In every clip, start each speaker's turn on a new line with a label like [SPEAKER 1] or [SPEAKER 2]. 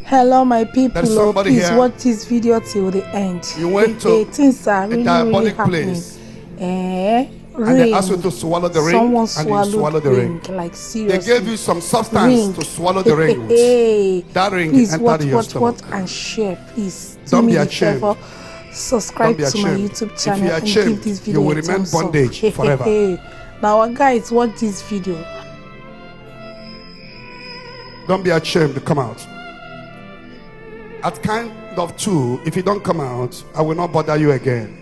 [SPEAKER 1] Hello, my people. Please
[SPEAKER 2] here.
[SPEAKER 1] watch this video till the end.
[SPEAKER 2] You went to
[SPEAKER 1] things are really,
[SPEAKER 2] a diabolic
[SPEAKER 1] happening.
[SPEAKER 2] place.
[SPEAKER 1] And
[SPEAKER 2] they asked you to swallow the ring.
[SPEAKER 1] Someone
[SPEAKER 2] and you swallowed the ring.
[SPEAKER 1] Like seriously.
[SPEAKER 2] They gave you some substance to swallow the ring with. That ring
[SPEAKER 1] please
[SPEAKER 2] entered your stomach.
[SPEAKER 1] watch and share. Please
[SPEAKER 2] don't be ashamed.
[SPEAKER 1] Subscribe to my YouTube channel and give this video
[SPEAKER 2] you will remain bondage forever.
[SPEAKER 1] Now, guys, watch this video.
[SPEAKER 2] Don't be ashamed to come out. At kind of 2, if you don't come out, I will not bother you again.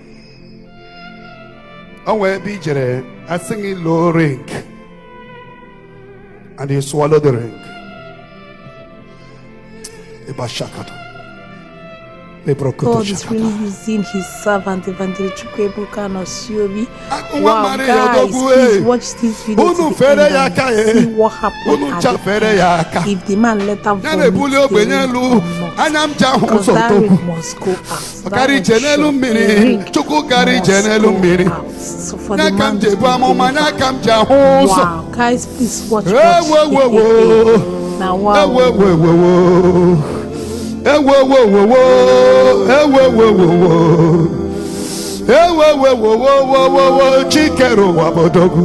[SPEAKER 2] Oh, where be Jere? I sing in low ring, and you swallow the ring.
[SPEAKER 1] God is really using his servant, Evangelist Chukwuebuka Osiobi. Wow, guys, please watch this video to the end and see what happened at the end. If the man let her vomit the ring or not, because that ring must go out. That ring must go out. So for the man to be wow, guys, please watch. Now, wow.
[SPEAKER 2] Chikero wabodogu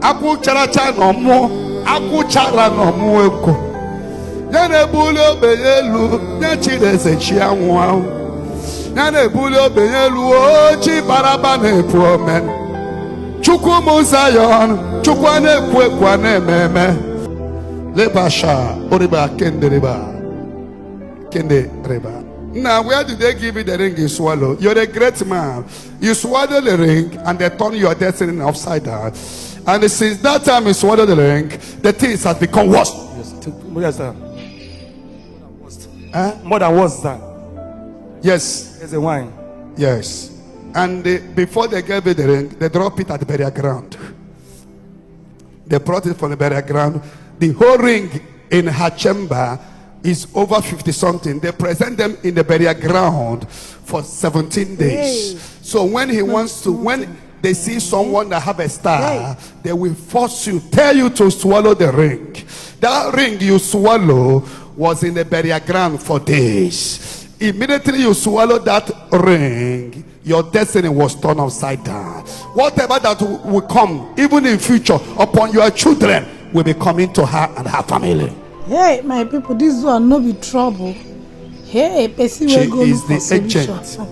[SPEAKER 2] aku characha no mo aku chara no mo eko yana bulo beyelu nya chirese chianwa yana bulo beyelu o chi baraba na promen chukwu musayon chukwu na ekwa na ememe lebasha oriba kendereba Now, where did they give you the ring you swallow? You're a great man. You swallow the ring and they turn your destiny upside down. And since that time you swallow the ring, the things have become worse.
[SPEAKER 3] Yes, sir. More than worse, sir.
[SPEAKER 2] Yes.
[SPEAKER 3] It's a wine.
[SPEAKER 2] Yes. And before they gave you the ring, they drop it at the burial ground. They brought it from the burial ground. The whole ring in her chamber is over 50 something. They present them in the burial ground for 17 days. Hey. So when he wants to, when they see someone that have a star, they will force you, tell you to swallow the ring. That ring you swallow was in the burial ground for days. Immediately you swallow that ring, your destiny was turned upside down. Whatever that will come, even in future, upon your children, will be coming to her and her family.
[SPEAKER 1] Hey, my people, this one no be trouble. Hey, person
[SPEAKER 2] she
[SPEAKER 1] go
[SPEAKER 2] is the agent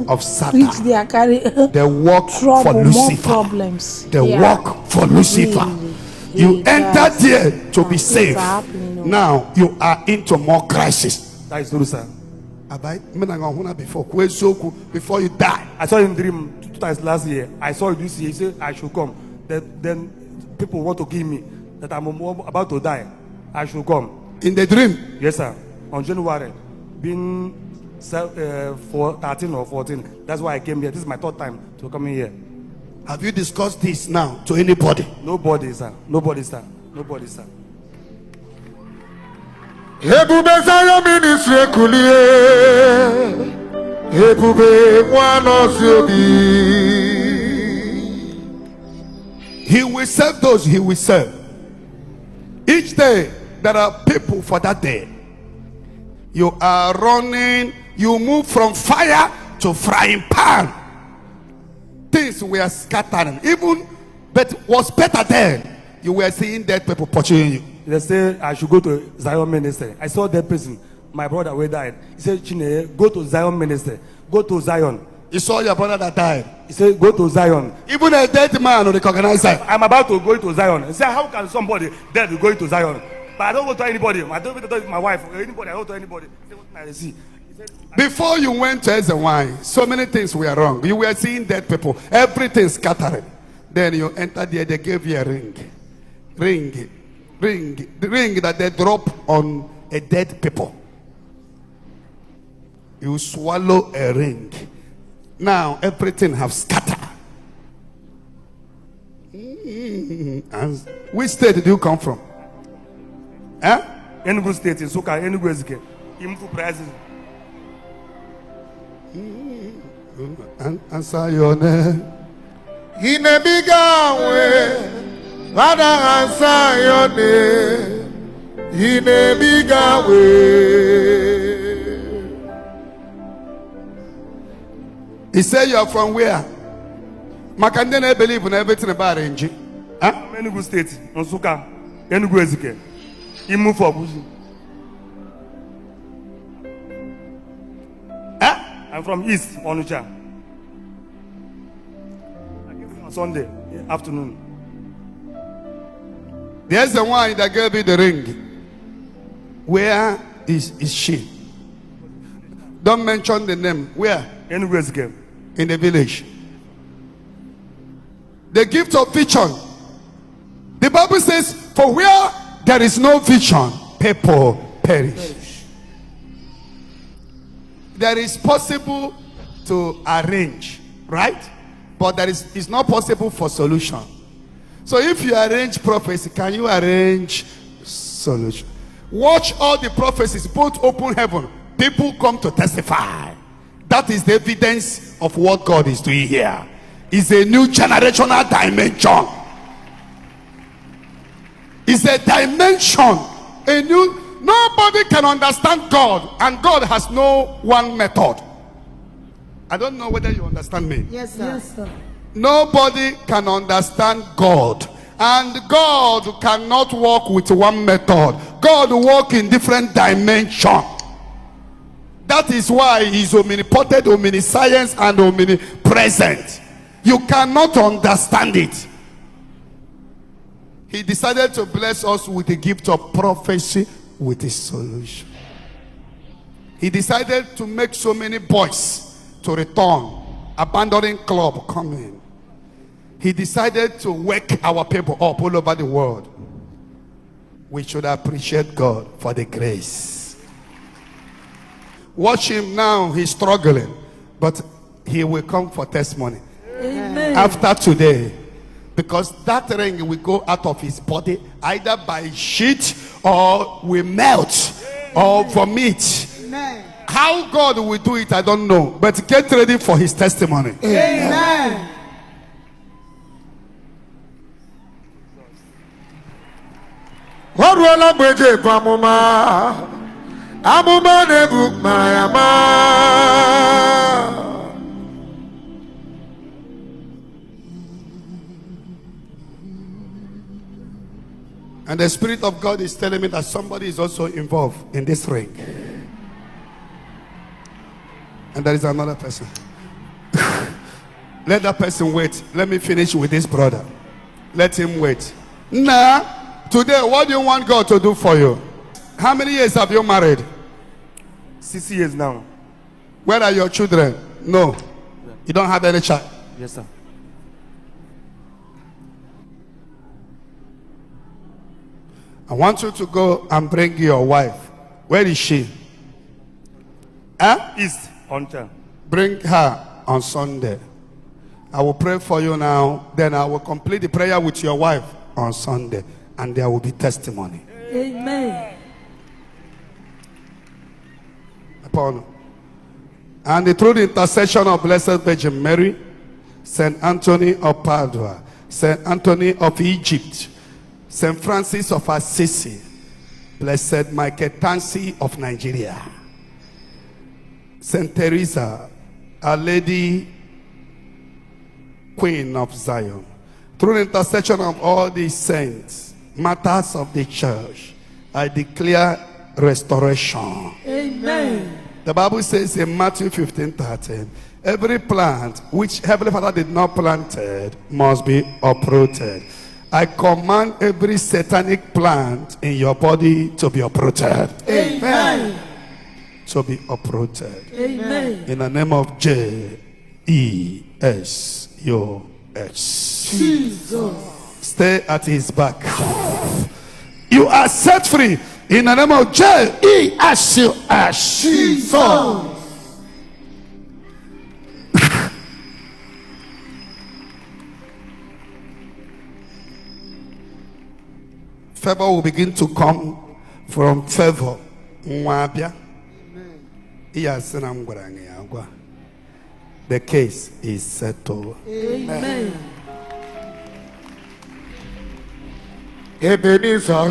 [SPEAKER 2] of Satan.
[SPEAKER 1] Which they are carry
[SPEAKER 2] the work
[SPEAKER 1] trouble,
[SPEAKER 2] for Lucifer.
[SPEAKER 1] More problems.
[SPEAKER 2] The work for Lucifer.
[SPEAKER 1] Really,
[SPEAKER 2] you entered here to be saved. Now you are into more crisis.
[SPEAKER 3] That is true, sir.
[SPEAKER 2] Before you die.
[SPEAKER 3] I saw in dream 2 times last year. I saw it this year. He said I should come. Then people want to give me that I'm about to die. I should come.
[SPEAKER 2] In the dream?
[SPEAKER 3] Yes, sir. On January, being 13 or 14. That's why I came here. This is my 3rd time to come in here.
[SPEAKER 2] Have you discussed this now to anybody?
[SPEAKER 3] Nobody, sir. Nobody, sir. Nobody, sir.
[SPEAKER 4] Ebube Zion Ministry kulie. Ebube Osiobi.
[SPEAKER 2] He will serve those he will serve. Each day there are people for that day. You are running, you move from fire to frying pan. Things were scattering. Even but was better then. You were seeing dead people pursuing you.
[SPEAKER 3] They say I should go to Zion Ministry. I saw that person. My brother who died. He said, Chine, go to Zion Ministry. Go to Zion.
[SPEAKER 2] You saw your brother that died.
[SPEAKER 3] He said, go to Zion.
[SPEAKER 2] Even a dead man will recognize that.
[SPEAKER 3] I'm about to go to Zion. He said, how can somebody dead go to Zion? But I don't go to anybody. I don't go to my wife or anybody. I don't go to anybody. He said, what can I see?
[SPEAKER 2] Before you went to Ezewine, so many things were wrong. You were seeing dead people. Everything scattered. Then you entered there. They gave you a ring. The ring that they drop on a dead people. You swallow a ring. Now everything have scattered. And which state did you come from?
[SPEAKER 3] Enugu State in Soka, Enugu Ezike. Imfu prizes.
[SPEAKER 2] Answer your name.
[SPEAKER 4] In a bigger way, Father, answer your name. In a bigger way.
[SPEAKER 2] He said you are from where? Makandene believe in everything about Renji. Huh?
[SPEAKER 3] Enugu State, Nsukka, Enugu Ezike. He moved for Abuja.
[SPEAKER 2] Huh?
[SPEAKER 3] I'm from East Onitsha. I came on Sunday afternoon.
[SPEAKER 2] There's the one that gave you the ring. Where is she? Don't mention the name. Where?
[SPEAKER 3] Enugu Ezike.
[SPEAKER 2] In the village. The gift of vision. The Bible says, for where there is no vision, people perish. There is possible to arrange, right? But it's not possible for solution. So if you arrange prophecy, can you arrange solution? Watch all the prophecies, both open heaven. People come to testify. That is the evidence of what God is doing here. It's a new generational dimension. It's a dimension. Nobody can understand God, and God has no one method. I don't know whether you understand me.
[SPEAKER 1] Yes, sir. Yes, sir.
[SPEAKER 2] Nobody can understand God, and God cannot work with one method. God works in different dimensions. That is why he's omnipotent, omniscience, and omnipresent. You cannot understand it. He decided to bless us with the gift of prophecy with his solution. He decided to make so many boys to return, abandoning club coming. He decided to wake our people up all over the world. We should appreciate God for the grace. Watch him now, he's struggling, but he will come for testimony.
[SPEAKER 1] Amen.
[SPEAKER 2] After today, because that ring will go out of his body either by heat or will melt or vomit.
[SPEAKER 1] Amen.
[SPEAKER 2] How God will do it, I don't know, but get ready for his testimony.
[SPEAKER 1] Amen.
[SPEAKER 4] Waruela mweje kwa muma, amuma nebu mayama.
[SPEAKER 2] And the Spirit of God is telling me that somebody is also involved in this ring. And there is another person. Let that person wait. Let me finish with this brother. Let him wait. Nah. Today, what do you want God to do for you? How many years have you married?
[SPEAKER 3] 6 years now.
[SPEAKER 2] Where are your children? No. You don't have any child?
[SPEAKER 3] Yes, sir.
[SPEAKER 2] I want you to go and bring your wife. Where is she? Huh?
[SPEAKER 3] East Onitsha.
[SPEAKER 2] Bring her on Sunday. I will pray for you now. Then I will complete the prayer with your wife on Sunday. And there will be testimony.
[SPEAKER 1] Amen.
[SPEAKER 2] Upon and through the intercession of Blessed Virgin Mary, Saint Anthony of Padua, Saint Anthony of Egypt, Saint Francis of Assisi, Blessed Michael Tansi of Nigeria, Saint Teresa, Our Lady, Queen of Zion, through the intercession of all these saints, matters of the church, I declare restoration.
[SPEAKER 1] Amen.
[SPEAKER 2] The Bible says in Matthew 15:13, every plant which Heavenly Father did not plant must be uprooted. I command every satanic plant in your body to be uprooted.
[SPEAKER 1] Amen.
[SPEAKER 2] To be uprooted.
[SPEAKER 1] Amen.
[SPEAKER 2] In the name of J-E-S-U-S.
[SPEAKER 1] Jesus.
[SPEAKER 2] Stay at his back. You are set free in the name of J-E-S-U-S. Jesus. Favor will begin to come from favor. The case is settled.
[SPEAKER 1] Amen.
[SPEAKER 4] Ebenezer,